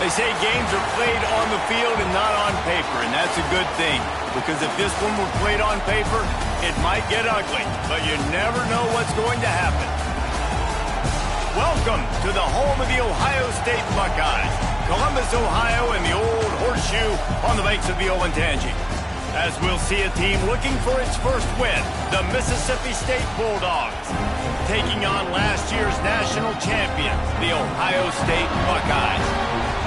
They say games are played on the field and not on paper, and that's a good thing. Because if this one were played on paper, it might get ugly, but you never know what's going to happen. Welcome to the home of the Ohio State Buckeyes, Columbus, Ohio, and the old horseshoe on the banks of the Olentangy. As we'll see a team looking for its first win, the Mississippi State Bulldogs, taking on last year's national champions, the Ohio State Buckeyes.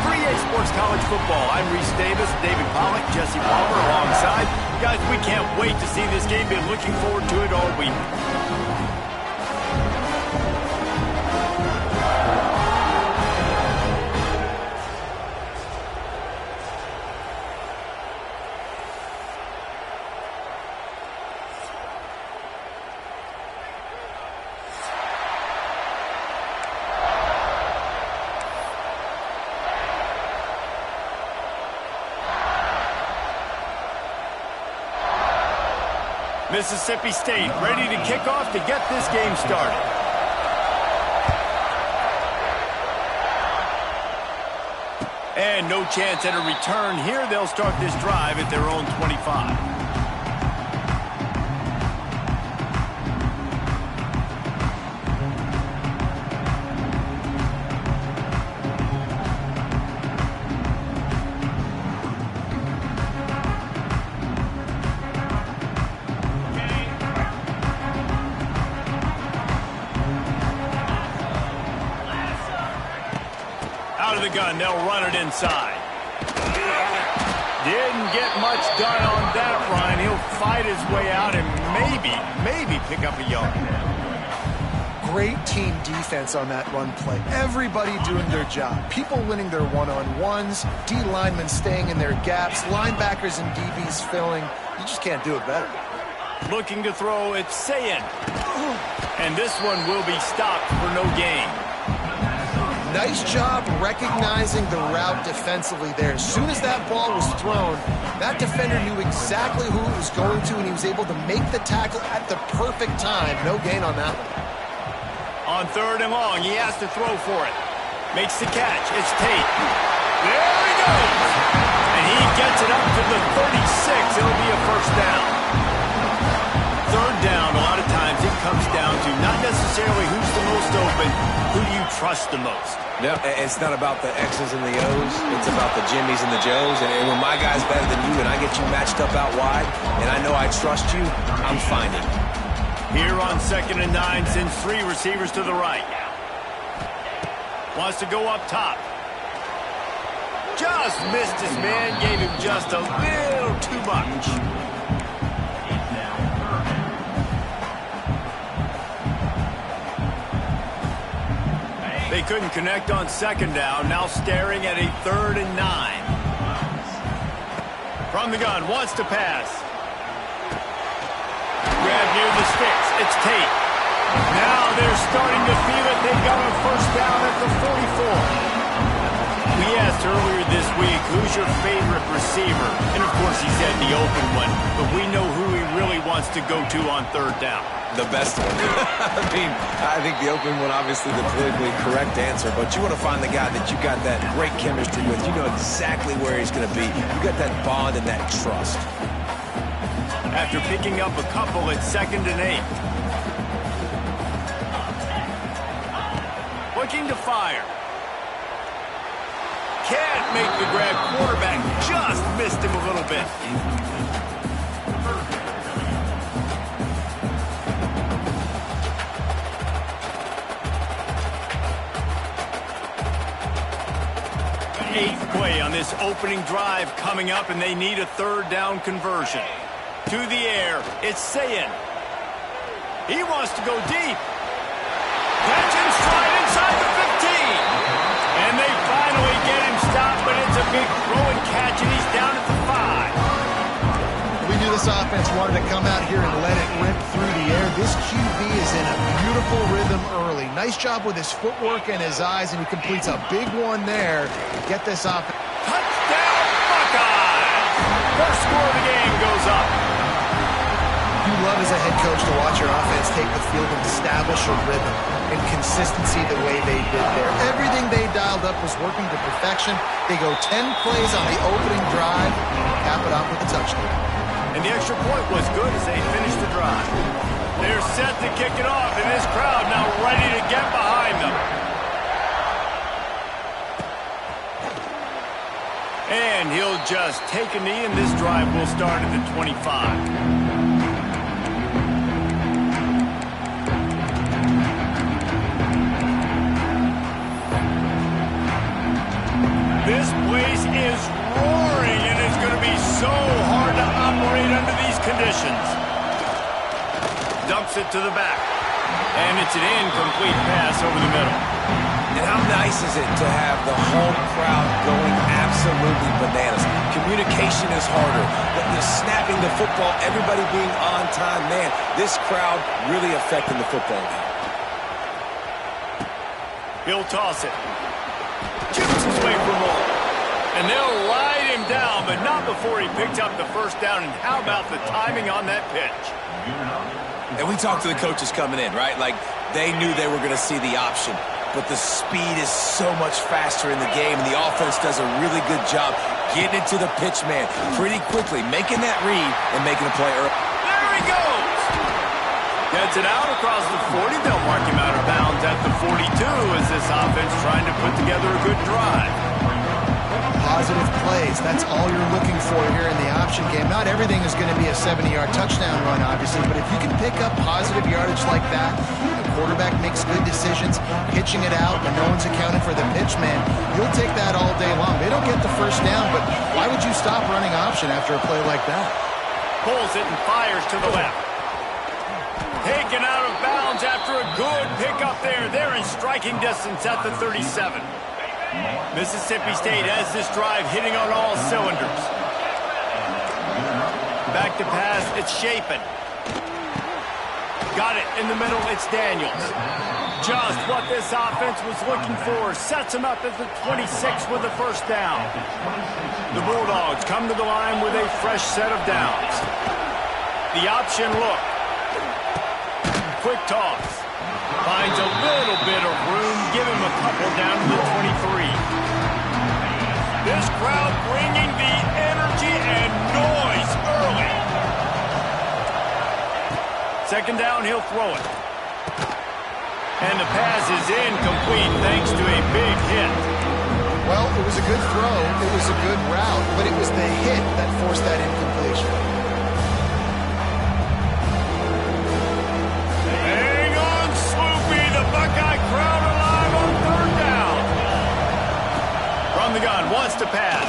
For EA Sports College Football, I'm Reese Davis, David Pollack, Jesse Palmer alongside. Guys, we can't wait to see this game. Been looking forward to it all week. Mississippi State ready to kick off to get this game started. And no chance at a return here. They'll start this drive at their own 25. Out of the gun, they'll run it inside. Didn't get much done on that, Ryan. He'll fight his way out and maybe pick up a yard. Great team defense on that run play. Everybody doing their job. People winning their one-on-ones, D linemen staying in their gaps, linebackers and DBs filling. You just can't do it better. Looking to throw, it's Sayin. And this one will be stopped for no gain. Nice job recognizing the route defensively there. As soon as that ball was thrown, that defender knew exactly who it was going to, and he was able to make the tackle at the perfect time. No gain on that one. On 3rd and long, he has to throw for it. Makes the catch. It's Tate. There he goes. And he gets it up to the 36. It'll be a first down. 3rd down, a lot of times it comes down to not necessarily who's the most open, who do you trust the most? No, it's not about the X's and the O's. It's about the Jimmies and the Joes. And when my guy's better than you and I get you matched up out wide and I know I trust you, I'm finding. Here on 2nd and 9, sends 3 receivers to the right. Wants to go up top. Just missed his man, gave him just a little too much. They couldn't connect on 2nd down, now staring at a 3rd and 9. From the gun, wants to pass. Grab near the sticks, it's Tate. Now they're starting to feel it. They got a first down at the 44. We asked earlier this week, who's your favorite receiver? And of course he said the open one, but we know who he really wants to go to on 3rd down. The best one. I think the open one, obviously the politically correct answer, but you want to find the guy that you got that great chemistry with. You know exactly where he's going to be. You got that bond and that trust. After picking up a couple at 2nd and 8. Looking to fire. Can't make the grab. Quarterback just missed him a little bit. Eighth play on this opening drive coming up, and they need a 3rd down conversion. To the air, it's Sayin. He wants to go deep. Catch and stride inside the 15. And they finally get him stopped, but it's a big throw and catch, and he's down at the 5. We knew this offense wanted to come out here and let it rip through the air. This QB is in a beautiful rhythm early. Nice job with his footwork and his eyes, and he completes a big one there to get this offense. Touchdown, Buckeyes! First score of the game goes up. You love as a head coach to watch your offense take the field and establish a rhythm and consistency the way they did there. Everything they dialed up was working to perfection. They go 10 plays on the opening drive, cap it off with a touchdown. And the extra point was good as they finished the drive. They're set to kick it off, and this crowd now ready to get behind them. And he'll just take a knee, and this drive will start at the 25. This place is roaring, and it's going to be so hard to operate under these conditions. Dumps it to the back, and it's an incomplete pass over the middle. And how nice is it to have the home crowd going absolutely bananas? Communication is harder. The snapping the football, everybody being on time. Man, this crowd really affecting the football game. He'll toss it. Chips his way for more. And they'll ride him down, but not before he picks up the first down. And how about the timing on that pitch? And we talked to the coaches coming in, right? Like, they knew they were going to see the option. But the speed is so much faster in the game, and the offense does a really good job getting it to the pitch man pretty quickly, making that read and making a play early. There he goes! Gets it out across the 40. They'll mark him out of bounds at the 42 as this offense trying to put together a good drive. Positive plays, that's all you're looking for here in the option game. Not everything is going to be a 70-yard touchdown run, obviously, but if you can pick up positive yardage like that, the quarterback makes good decisions, pitching it out, and no one's accounting for the pitch man, you'll take that all day long. They don't get the first down, but why would you stop running option after a play like that? Pulls it and fires to the left. Taken out of bounds after a good pickup there. They're in striking distance at the 37. Mississippi State has this drive hitting on all cylinders. Back to pass, it's Shapen. Got it in the middle, it's Daniels. Just what this offense was looking for. Sets him up at the 26 with the first down. The Bulldogs come to the line with a fresh set of downs. The option look. Quick toss. Finds a little bit of room. Give him a couple down to the 23. This crowd bringing the energy and noise early. Second down, he'll throw it. And the pass is incomplete thanks to a big hit. Well, it was a good throw. It was a good route, but it was the hit that forced that incompletion. Buckeye crowd alive on third down. From the gun, wants to pass.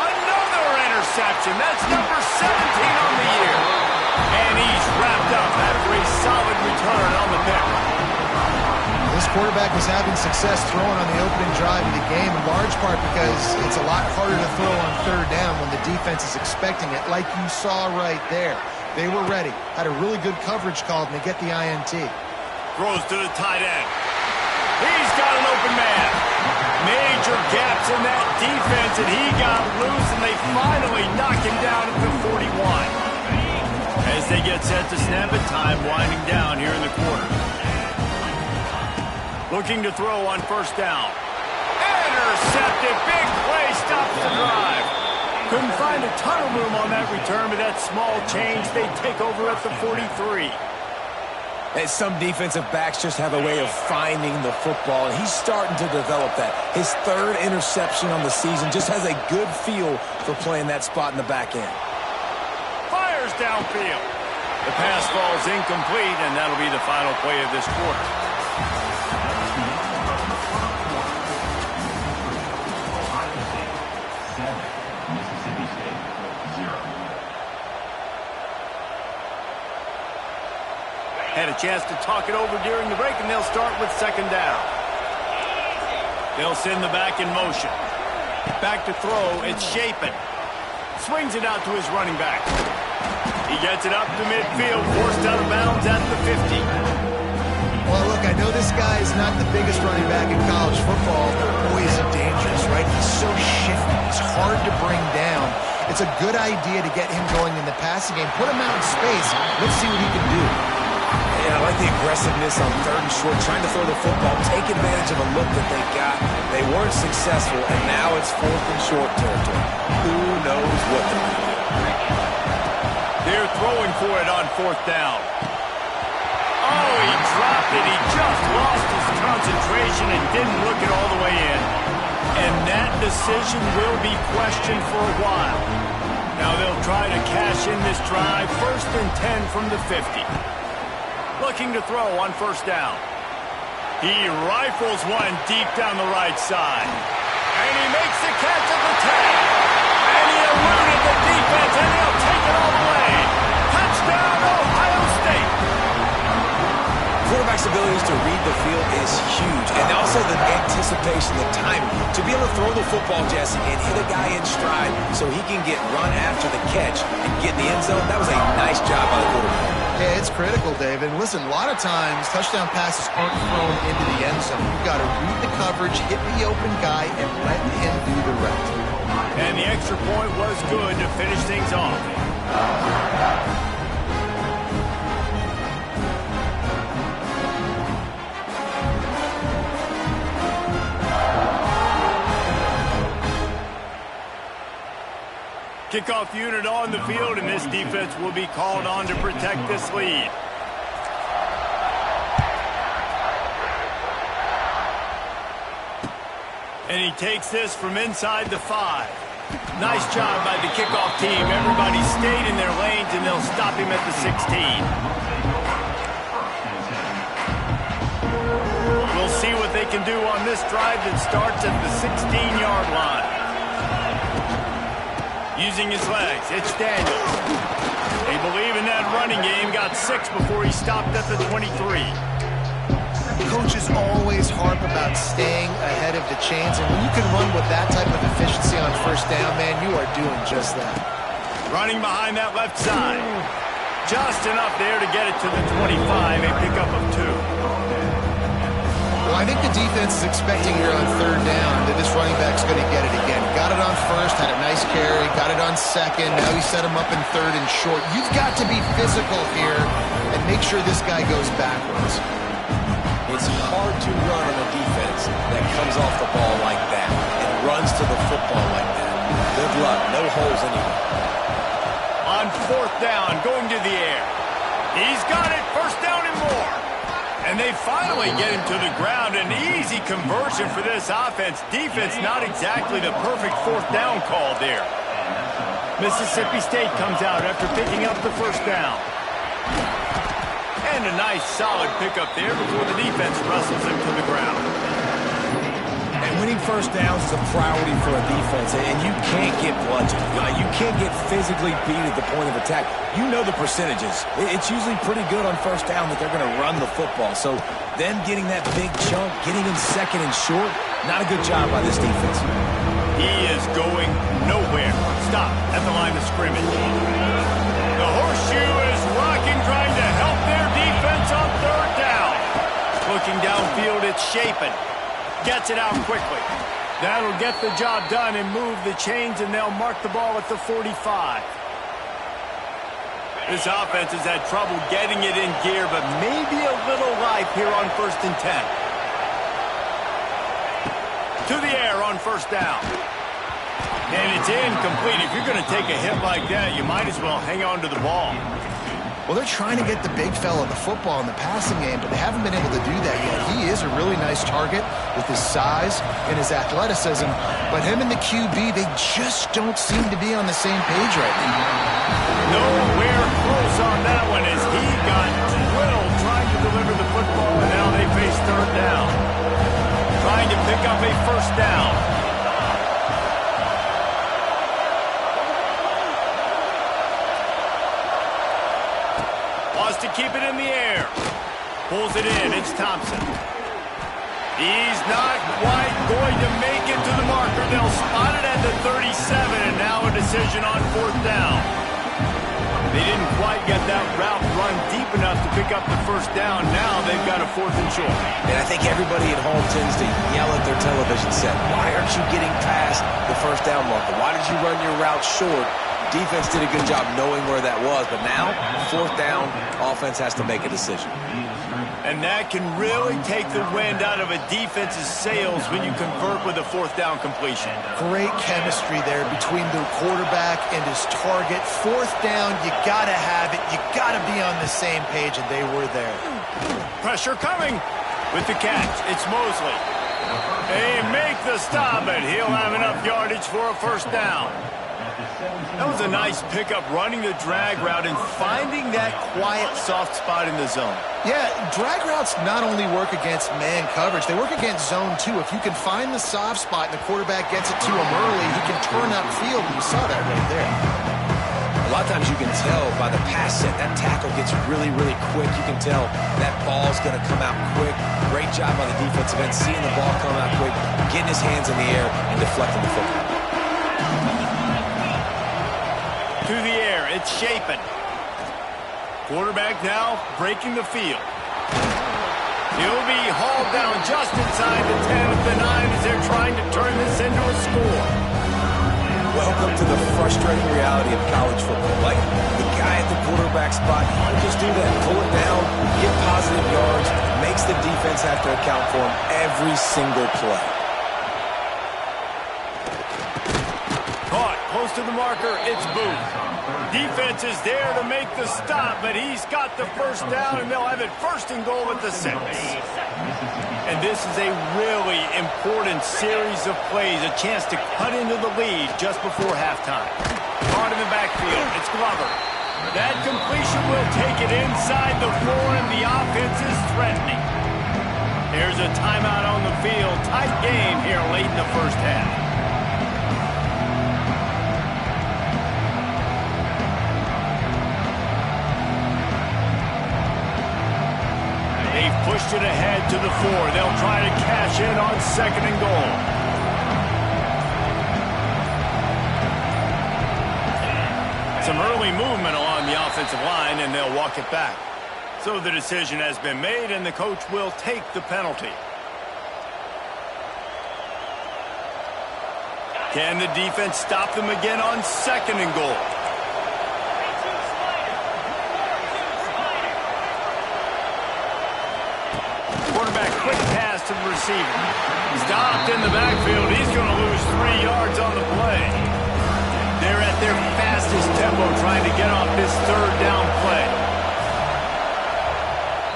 Another interception. That's number 17 on the year. And he's wrapped up after a solid return on the pick. This quarterback was having success throwing on the opening drive of the game, in large part because it's a lot harder to throw on third down when the defense is expecting it, like you saw right there. They were ready, had a really good coverage call, and they get the INT. Throws to the tight end. He's got an open man. Major gaps in that defense, and he got loose, and they finally knock him down at the 41. As they get set to snap it, time winding down here in the quarter. Looking to throw on first down. Intercepted. Big play stops the drive. Couldn't find a ton of room on that return, but that small change, they take over at the 43. And some defensive backs just have a way of finding the football, and he's starting to develop that. His third interception on the season, just has a good feel for playing that spot in the back end. Fires downfield. The pass falls incomplete, and that'll be the final play of this quarter. Had a chance to talk it over during the break, and they'll start with second down. They'll send the back in motion. Back to throw, it's Shapen. Swings it out to his running back. He gets it up to midfield, forced out of bounds at the 50. Well, look, I know this guy is not the biggest running back in college football, but boy, is he dangerous, right? He's so shifty. He's hard to bring down. It's a good idea to get him going in the passing game. Put him out in space. Let's see what he can do. Yeah, I like the aggressiveness on 3rd and short, trying to throw the football, take advantage of a look that they got. They weren't successful, and now it's 4th and short territory. Who knows what they're going to do? They're throwing for it on 4th down. Oh, he dropped it. He just lost his concentration and didn't look it all the way in. And that decision will be questioned for a while. Now they'll try to cash in this drive. 1st and 10 from the 50. Looking to throw on 1st down. He rifles one deep down the right side. And he makes the catch at the 10. And he eluded the defense, and he'll take it all the way. Touchdown, Ohio State. Quarterback's abilities to read the field is huge, and also the anticipation, the timing. To be able to throw the football, Jesse, and hit a guy in stride so he can get run after the catch and get in the end zone, that was a nice job by the quarterback. Yeah, it's critical, David. And listen, a lot of times, touchdown passes aren't thrown into the end zone. You've got to read the coverage, hit the open guy, and let him do the rest. And the extra point was good to finish things off. Kickoff unit on the field, and this defense will be called on to protect this lead. And he takes this from inside the 5. Nice job by the kickoff team. Everybody stayed in their lanes, and they'll stop him at the 16. We'll see what they can do on this drive that starts at the 16-yard line. Using his legs, it's Daniels. They believe in that running game. Got 6 before he stopped at the 23. Coaches always harp about staying ahead of the chains, and when you can run with that type of efficiency on 1st down, man, you are doing just that. Running behind that left side. Just enough there to get it to the 25, a pickup of 2. Well, I think the defense is expecting here on 3rd down that this running back's going to get it again. Got it on 1st, had a nice carry, got it on 2nd. Now he set him up in 3rd and short. You've got to be physical here and make sure this guy goes backwards. It's hard to run on a defense that comes off the ball like that and runs to the football like that. Good luck. No holes anywhere. On 4th down, going to the air. He's got it. 1st down and more. And they finally get him to the ground. An easy conversion for this offense. Defense not exactly the perfect 4th down call there. Mississippi State comes out after picking up the 1st down. And a nice solid pickup there before the defense wrestles him to the ground. And winning 1st downs is a priority for a defense, and you can't get bludgeoned. You can't get physically beat at the point of attack. You know the percentages. It's usually pretty good on 1st down that they're going to run the football. So them getting that big chunk, getting in 2nd and short, not a good job by this defense. He is going nowhere. Stop at the line of scrimmage. The horseshoe is rocking, trying to help their defense on 3rd down. Looking downfield, it's Shapen. Gets it out quickly. That'll get the job done and move the chains, and they'll mark the ball at the 45. This offense has had trouble getting it in gear, but maybe a little life here on 1st and 10. To the air on 1st down. And it's incomplete. If you're going to take a hit like that, you might as well hang on to the ball. Well, they're trying to get the big fella the football in the passing game, but they haven't been able to do that yet. He is a really nice target with his size and his athleticism, but him and the QB, they just don't seem to be on the same page right now. Nowhere close on that one as he got drilled trying to deliver the football, and now they face 3rd down. Trying to pick up a 1st down. To keep it in the air. Pulls it in. It's Thompson. He's not quite going to make it to the marker. They'll spot it at the 37, and now a decision on 4th down. They didn't quite get that route run deep enough to pick up the first down. Now they've got a 4th and short. And I think everybody at home tends to yell at their television set, why aren't you getting past the first down marker? Why did you run your route short? Defense did a good job knowing where that was, but now, 4th down, offense has to make a decision. And that can really take the wind out of a defense's sails when you convert with a 4th down completion. Great chemistry there between the quarterback and his target. 4th down, you got to have it. You got to be on the same page, and they were there. Pressure coming with the catch. It's Mosley. They make the stop, and he'll have enough yardage for a 1st down. That was a nice pickup, running the drag route and finding that quiet, soft spot in the zone. Yeah, drag routes not only work against man coverage, they work against zone too. If you can find the soft spot and the quarterback gets it to him early, he can turn upfield, and you saw that right there. A lot of times you can tell by the pass set, that tackle gets really, really quick. You can tell that ball's going to come out quick. Great job on the defensive end, seeing the ball come out quick, getting his hands in the air, and deflecting the football. To the air, it's Shapen. Quarterback now breaking the field. He'll be hauled down just inside the 10 at the 9 as they're trying to turn this into a score. Welcome to the frustrating reality of college football. Like, the guy at the quarterback spot, he can just do that. Pull it down, get positive yards, makes the defense have to account for him every single play. Caught close to the marker, it's Booth. Defense is there to make the stop, but he's got the 1st down, and they'll have it 1st and goal at the 6. And this is a really important series of plays, a chance to cut into the lead just before halftime. Caught in the backfield, it's Glover. That completion will take it inside the 4, and the offense is threatening. There's a timeout on the field. Tight game here late in the 1st half. They've pushed it ahead to the 4. They'll try to cash in on 2nd and goal. Some early movement along the offensive line, and they'll walk it back. So the decision has been made, and the coach will take the penalty. Can the defense stop them again on 2nd and goal? Quarterback, quick pass to the receiver. Stopped in the backfield. He's going to lose 3 yards on the play. They're at their fastest tempo trying to get off this 3rd down play.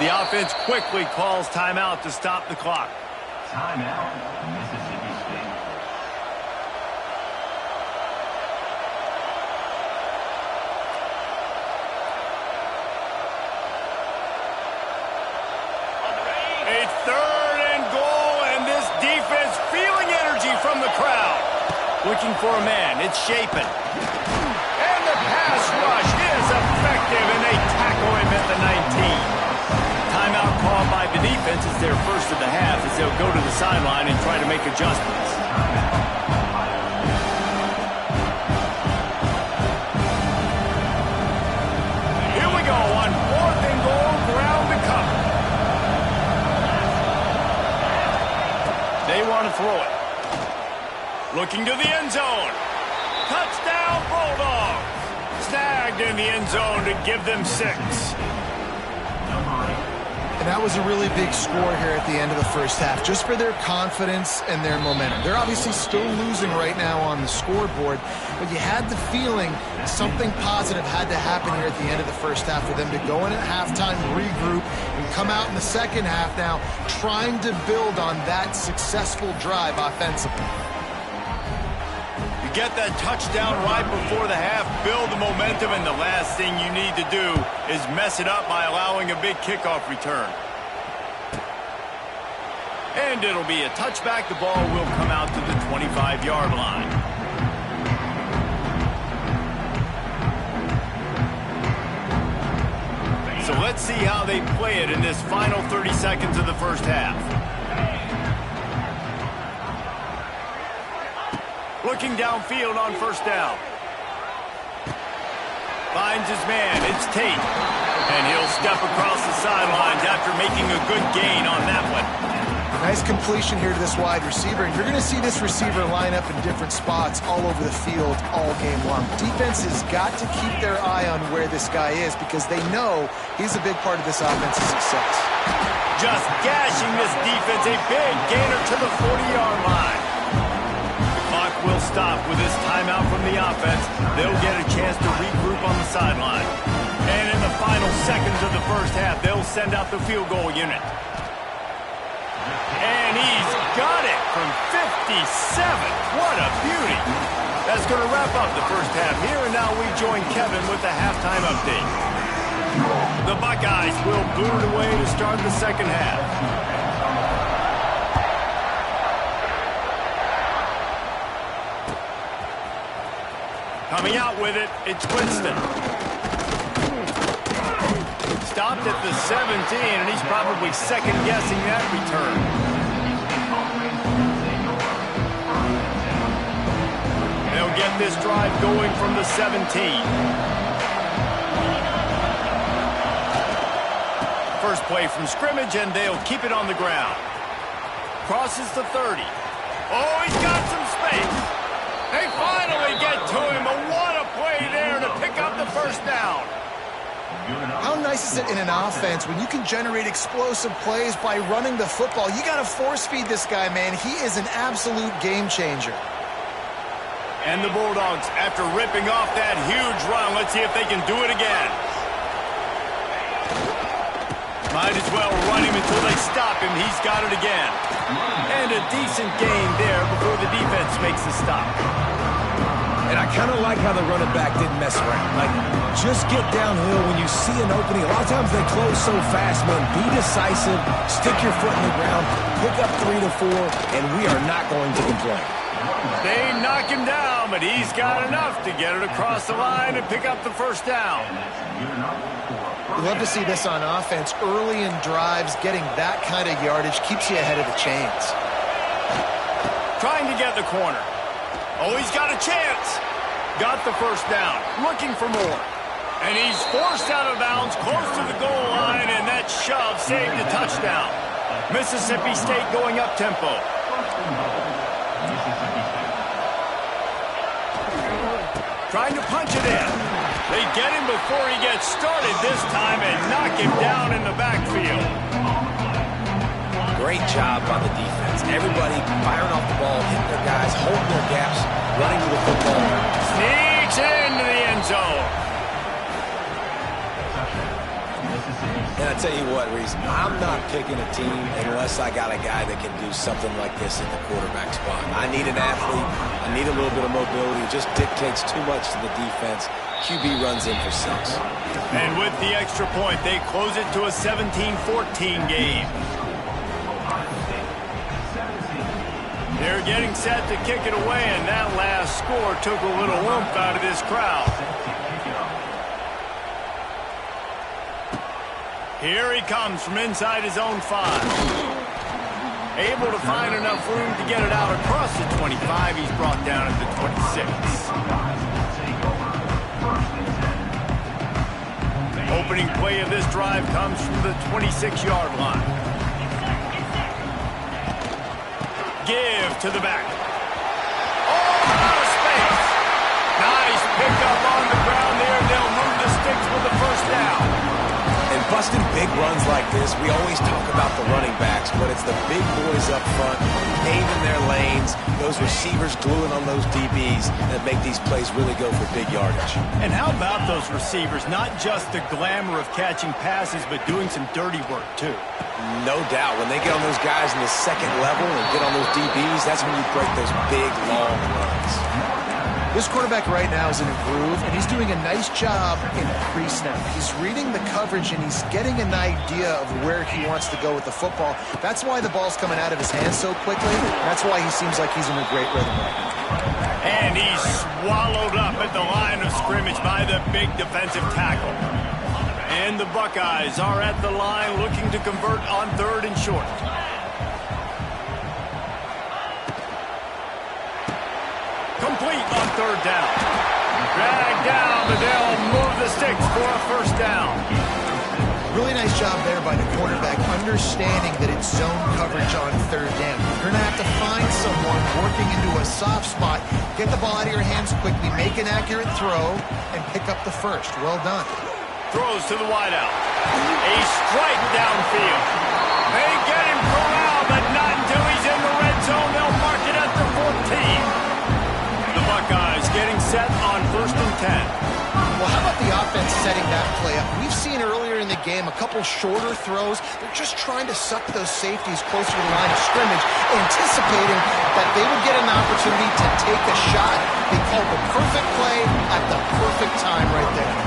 The offense quickly calls timeout to stop the clock. Timeout, Mississippi State. A 3rd and goal, and this defense feeling energy from the crowd. Looking for a man, it's Shapen. And the pass rush is effective, and they tackle him at the 19. Timeout called by the defense is their 1st of the half as they'll go to the sideline and try to make adjustments. Here we go on 4th and goal, ground to cover. They want to throw it. Looking to the end zone. Touchdown, Bulldogs. Snagged in the end zone to give them 6. And that was a really big score here at the end of the 1st half, just for their confidence and their momentum. They're obviously still losing right now on the scoreboard, but you had the feeling something positive had to happen here at the end of the 1st half for them to go in at halftime, regroup, and come out in the 2nd half now trying to build on that successful drive offensively. You get that touchdown right before the half, build the momentum, and the last thing you need to do is mess it up by allowing a big kickoff return. And it'll be a touchback. The ball will come out to the 25-yard line. So let's see how they play it in this final 30 seconds of the 1st half. Looking downfield on 1st down. Finds his man. It's Tate. And he'll step across the sidelines after making a good gain on that one. Nice completion here to this wide receiver. And you're going to see this receiver line up in different spots all over the field all game long. Defense has got to keep their eye on where this guy is because they know he's a big part of this offense's success. Just gashing this defense. A big gainer to the 40-yard line. The clock will stop with this timeout from the offense. They'll get a chance to regroup on the sideline. And in the final seconds of the first half, they'll send out the field goal unit. And he's got it from 57. What a beauty. That's going to wrap up the first half here, and now we join Kevin with the halftime update. The Buckeyes will boot it away to start the second half. Coming out with it, it's Winston. Stopped at the 17, and he's probably second-guessing that return. They'll get this drive going from the 17. First play from scrimmage, and they'll keep it on the ground. Crosses the 30. Oh, he's got some space. They finally get to him. What a play there to pick up the first down. How nice is it in an offense when you can generate explosive plays by running the football? You got to force-feed this guy, man. He is an absolute game changer. And the Bulldogs, after ripping off that huge run, let's see if they can do it again. Might as well run him until they stop him. He's got it again. And a decent gain there before the defense makes the stop. And I kind of like how the running back didn't mess around. Like, just get downhill when you see an opening. A lot of times they close so fast, man. Be decisive, stick your foot in the ground, pick up 3 to 4, and we are not going to complain. They knock him down, but he's got enough to get it across the line and pick up the first down. You love to see this on offense. Early in drives, getting that kind of yardage keeps you ahead of the chains. Trying to get the corner. Oh, he's got a chance. Got the first down. Looking for more. And he's forced out of bounds close to the goal line, and that shove saved a touchdown. Mississippi State going up-tempo. Trying to punch it in. They get him before he gets started this time and knock him down in the backfield. Great job by the defense. Everybody firing off the ball, hitting their guys, holding their gaps, running to the football. Sneaks into the end zone. And I tell you what, Reese, I'm not picking a team unless I got a guy that can do something like this at the quarterback spot. I need an athlete. I need a little bit of mobility. It just dictates too much to the defense. QB runs in for 6. And with the extra point, they close it to a 17-14 game. They're getting set to kick it away, and that last score took a little oomph out of this crowd. Here he comes from inside his own 5. Able to find enough room to get it out across the 25. He's brought down at the 26. Opening play of this drive comes from the 26-yard line. Give to the back. Oh, out of space. Nice pickup on the ground there. They'll move the sticks with the first down. And busting big runs like this, we always talk about the running backs, but it's the big boys up front, paving their lanes, those receivers gluing on those DBs that make these plays really go for big yardage. And how about those receivers? Not just the glamour of catching passes, but doing some dirty work, too. No doubt. When they get on those guys in the second level and get on those DBs, that's when you break those big, long runs. This quarterback right now is in a groove, and he's doing a nice job in pre-snap. He's reading the coverage, and he's getting an idea of where he wants to go with the football. That's why the ball's coming out of his hands so quickly. That's why he seems like he's in a great rhythm right now. And he's swallowed up at the line of scrimmage by the big defensive tackle. And the Buckeyes are at the line looking to convert on 3rd and short. Complete on 3rd down. Dragged down, but they'll move the sticks for a first down. Really nice job there by the quarterback, understanding that it's zone coverage on third down. You're going to have to find someone working into a soft spot, get the ball out of your hands quickly, make an accurate throw, and pick up the first. Well done. Throws to the wideout. A strike downfield. They get him corralled, but not until he's in the red zone. They'll mark it at the 14. The Buckeyes getting set on 1st and 10. Well, how about the offense setting that play up? We've seen earlier in the game a couple shorter throws. They're just trying to suck those safeties closer to the line of scrimmage, anticipating that they would get an opportunity to take a shot. They called the perfect play at the perfect time right there.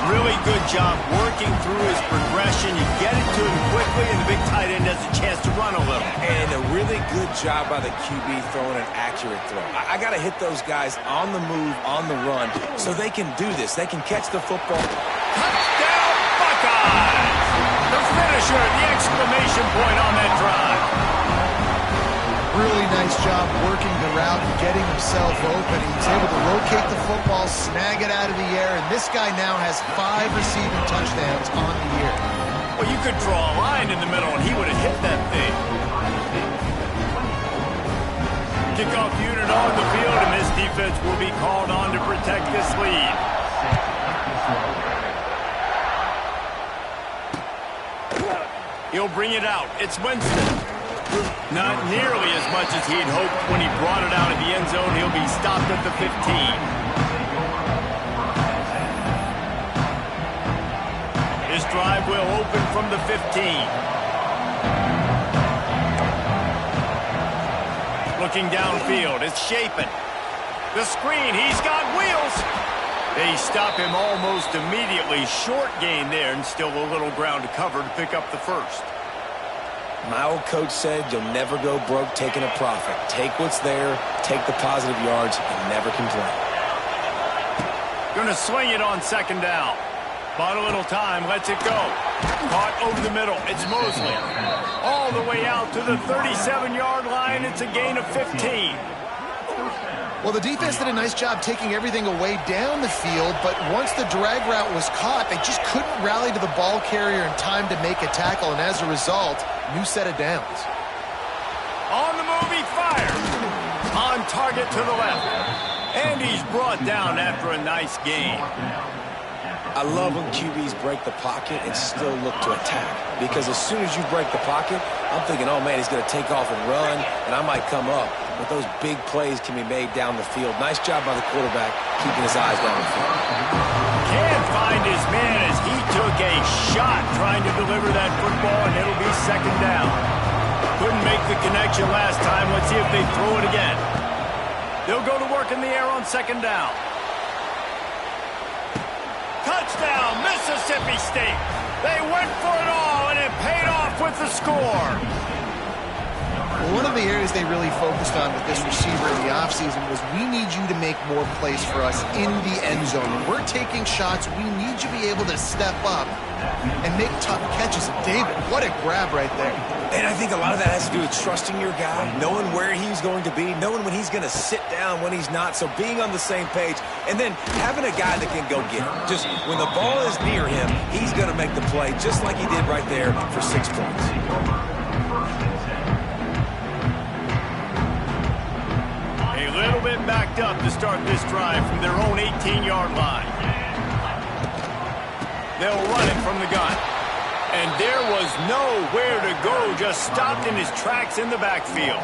Really good job working through his progression. You get it to him quickly, and the big tight end has a chance to run a little. And a really good job by the QB throwing an accurate throw. I got to hit those guys on the move, on the run, so they can do this. They can catch the football. Touchdown, Buckeyes! The finisher, the exclamation point on that drive. Really nice job working the route and getting himself open. He's able to locate the football, snag it out of the air, and this guy now has 5 receiving touchdowns on the year. Well, you could draw a line in the middle, and he would have hit that thing. Kickoff unit on the field, and this defense will be called on to protect this lead. He'll bring it out. It's Winston. Not nearly as much as he'd hoped when he brought it out of the end zone. He'll be stopped at the 15. His drive will open from the 15. Looking downfield, it's Shapen. The screen, he's got wheels. They stop him almost immediately. Short gain there, and still a little ground to cover to pick up the first. My old coach said you'll never go broke taking a profit. Take what's there, take the positive yards, and never complain. Going to swing it on 2nd down. Bought a little time, lets it go. Caught over the middle, it's Mosley. All the way out to the 37-yard line, it's a gain of 15. Well, the defense did a nice job taking everything away down the field, but once the drag route was caught, they just couldn't rally to the ball carrier in time to make a tackle, and as a result, new set of downs. On the move, he fires. On target to the left. And he's brought down after a nice gain. I love when QBs break the pocket and still look to attack. Because as soon as you break the pocket, I'm thinking, oh man, he's going to take off and run, and I might come up. But those big plays can be made down the field. Nice job by the quarterback, keeping his eyes down the field. Can't find his man as he took a shot trying to deliver that football, and it'll be 2nd down. Couldn't make the connection last time. Let's see if they throw it again. They'll go to work in the air on 2nd down. Touchdown, Mississippi State. They went for it all, and it paid off with the score. Well, one of the areas they really focused on with this receiver in the offseason was we need you to make more plays for us in the end zone. When we're taking shots, we need you to be able to step up and make tough catches. And David, what a grab right there. And I think a lot of that has to do with trusting your guy, knowing where he's going to be, knowing when he's going to sit down, when he's not, so being on the same page, and then having a guy that can go get it. Just when the ball is near him, he's going to make the play just like he did right there for 6 points. A little bit backed up to start this drive from their own 18-yard line. They'll run it from the gun. And there was nowhere to go, just stopped in his tracks in the backfield.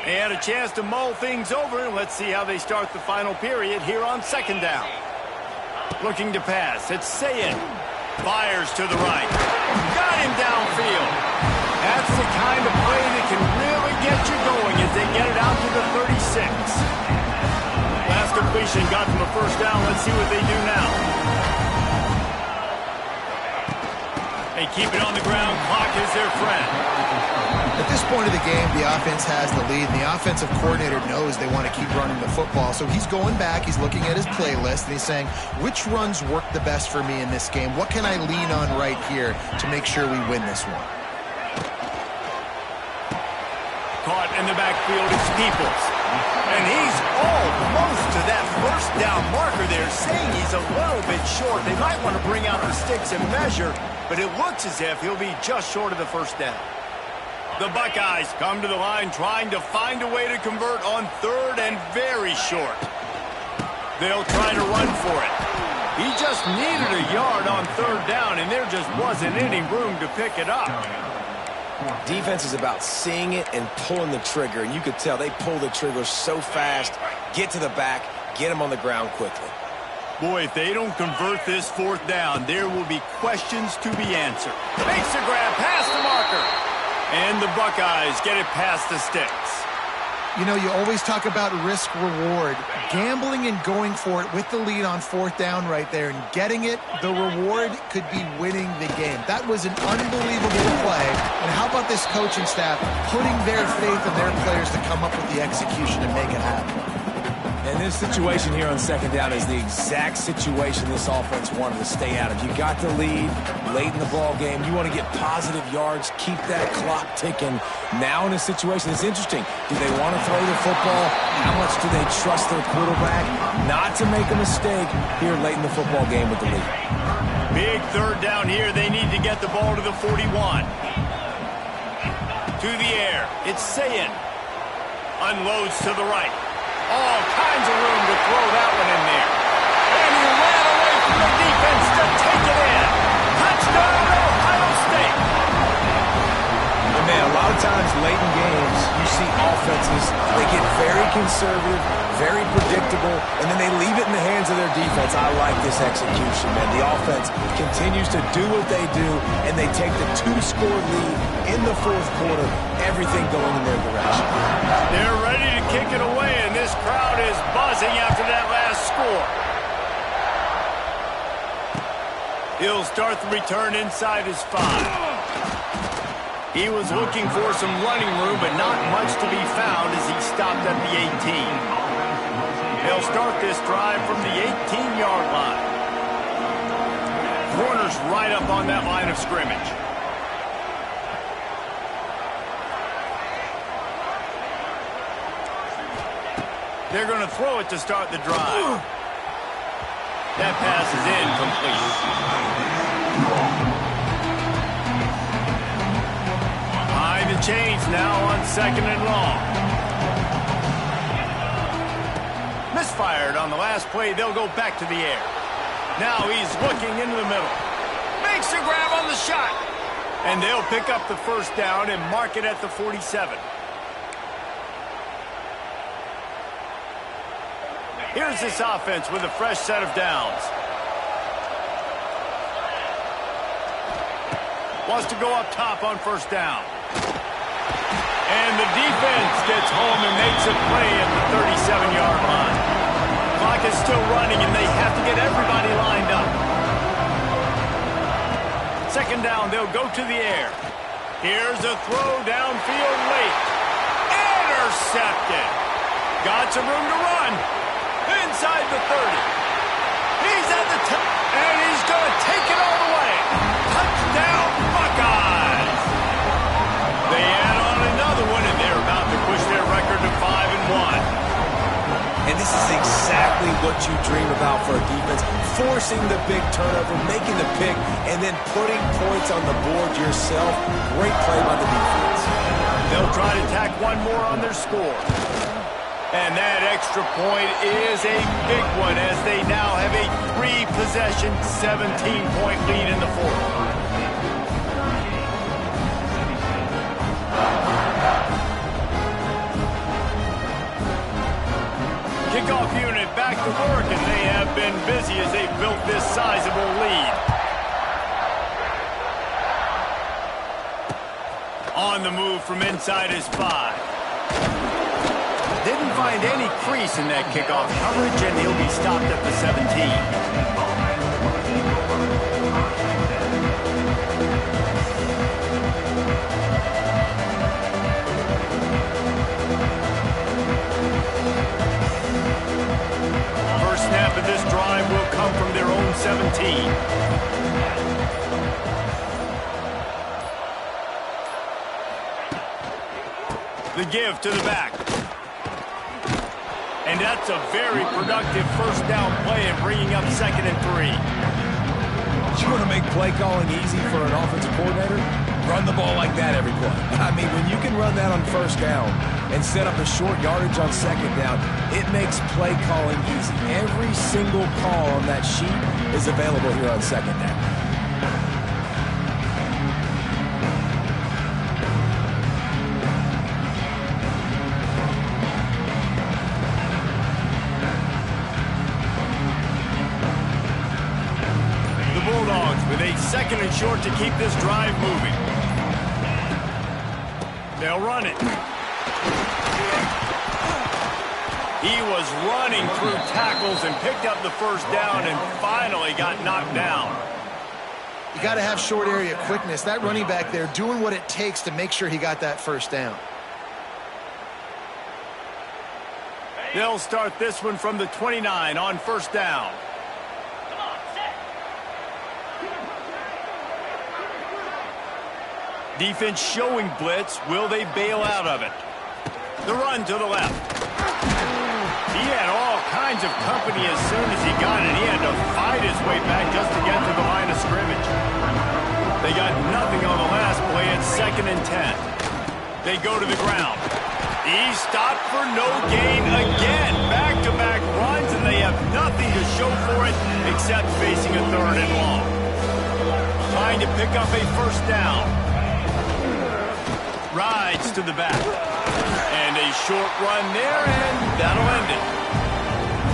They had a chance to mull things over, and let's see how they start the final period here on 2nd down. Looking to pass, it's Sayed. Fires to the right. Got him downfield. That's the kind of play that can really get you going as they get it out to the 36. Last completion got them a first down. Let's see what they do now. They keep it on the ground. Clock is their friend. At this point of the game, the offense has the lead, and the offensive coordinator knows they want to keep running the football. So he's going back, he's looking at his playlist, and he's saying, which runs work the best for me in this game? What can I lean on right here to make sure we win this one? Caught in the backfield is Peoples. And he's almost to that first down marker there, saying he's a little bit short. They might want to bring out the sticks and measure, but it looks as if he'll be just short of the first down. The Buckeyes come to the line trying to find a way to convert on third and very short. They'll try to run for it. He just needed a yard on third down, and there just wasn't any room to pick it up. Defense is about seeing it and pulling the trigger, and you could tell they pull the trigger so fast, get to the back, get him on the ground quickly. Boy, if they don't convert this fourth down, there will be questions to be answered. Makes the grab past the marker. And the Buckeyes get it past the sticks. You know, you always talk about risk-reward. Gambling and going for it with the lead on fourth down right there and getting it, the reward could be winning the game. That was an unbelievable play. And how about this coaching staff putting their faith in their players to come up with the execution and make it happen? And this situation here on second down is the exact situation this offense wanted to stay out of. You got the lead late in the ball game. You want to get positive yards, keep that clock ticking. Now in a situation that's interesting, do they want to throw the football? How much do they trust their quarterback not to make a mistake here late in the football game with the lead? Big third down here. They need to get the ball to the 41. To the air. It's Sayin. Unloads to the right. All kinds of room to throw that one in there. And he ran away from the defense to take it in. Touchdown, Ohio State. And man, a lot of times late in games, you see offenses, they get very conservative, very predictable, and then they leave it in the hands of their defense. I like this execution, man. The offense continues to do what they do, and they take the two-score lead in the fourth quarter, everything going in their direction. They're ready to kick it away, and this crowd is buzzing after that last score. He'll start the return inside his 5. He was looking for some running room, but not much to be found as he stopped at the 18. They'll start this drive from the 18-yard line. Corner's right up on that line of scrimmage. They're going to throw it to start the drive. That pass is incomplete. Behind the chains now on second and long. Misfired on the last play. They'll go back to the air. Now he's looking into the middle. Makes a grab on the shot. And they'll pick up the first down and mark it at the 47. Here's this offense with a fresh set of downs. Wants to go up top on first down. And the defense gets home and makes a play at the 37-yard line. Clock is still running, and they have to get everybody lined up. Second down, they'll go to the air. Here's a throw downfield late. Intercepted. Got some room to run. Inside the 30. He's at the top, and he's going to take it all the way. Touchdown, Buckeyes. They add on another one, and they're about to push their record to 5-1. And this is exactly what you dream about for a defense. Forcing the big turnover, making the pick, and then putting points on the board yourself. Great play by the defense. They'll try to tack one more on their score. And that extra point is a big one as they now have a 3-possession, 17-point lead in the fourth. Kickoff unit back to work, and they have been busy as they built this sizable lead. On the move from inside his 5. Didn't find any crease in that kickoff coverage, and he'll be stopped at the 17. The give to the back. And that's a very productive first down play and bringing up 2nd and 3. You want to make play calling easy for an offensive coordinator? Run the ball like that every play. I mean, when you can run that on first down and set up a short yardage on 2nd down, it makes play calling easy. Every single call on that sheet is available here on 2nd down. With a 2nd and short to keep this drive moving. They'll run it. He was running through tackles and picked up the first down and finally got knocked down. You got to have short area quickness. That running back there doing what it takes to make sure he got that first down. They'll start this one from the 29 on first down. Defense showing blitz. Will they bail out of it? The run to the left. He had all kinds of company as soon as he got it. He had to fight his way back just to get to the line of scrimmage. They got nothing on the last play. It's 2nd and 10. They go to the ground. He stopped for no gain again. Back-to-back runs, and they have nothing to show for it except facing a 3rd and long. Trying to pick up a first down. Rides to the back. And a short run there, and that'll end it.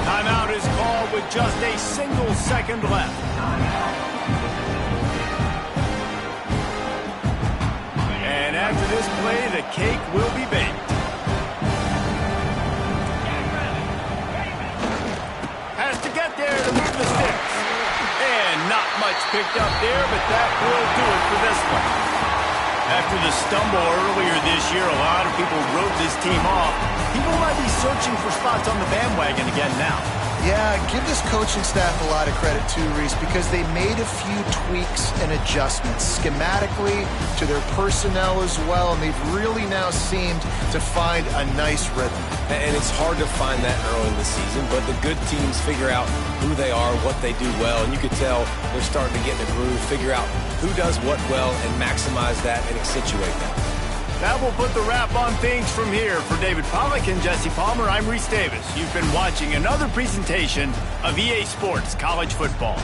Timeout is called with just a single second left. And after this play, the cake will be baked. Has to get there to move the sticks. And not much picked up there, but that will do it for this one. After the stumble earlier this year, a lot of people wrote this team off. People might be searching for spots on the bandwagon again now. Yeah, give this coaching staff a lot of credit too, Reese, because they made a few tweaks and adjustments schematically to their personnel as well, and they've really now seemed to find a nice rhythm. And it's hard to find that early in the season, but the good teams figure out who they are, what they do well, and you could tell they're starting to get in a groove, figure out who does what well, and maximize that and accentuate that. That will put the wrap on things from here. For David Pollack and Jesse Palmer, I'm Reese Davis. You've been watching another presentation of EA Sports College Football.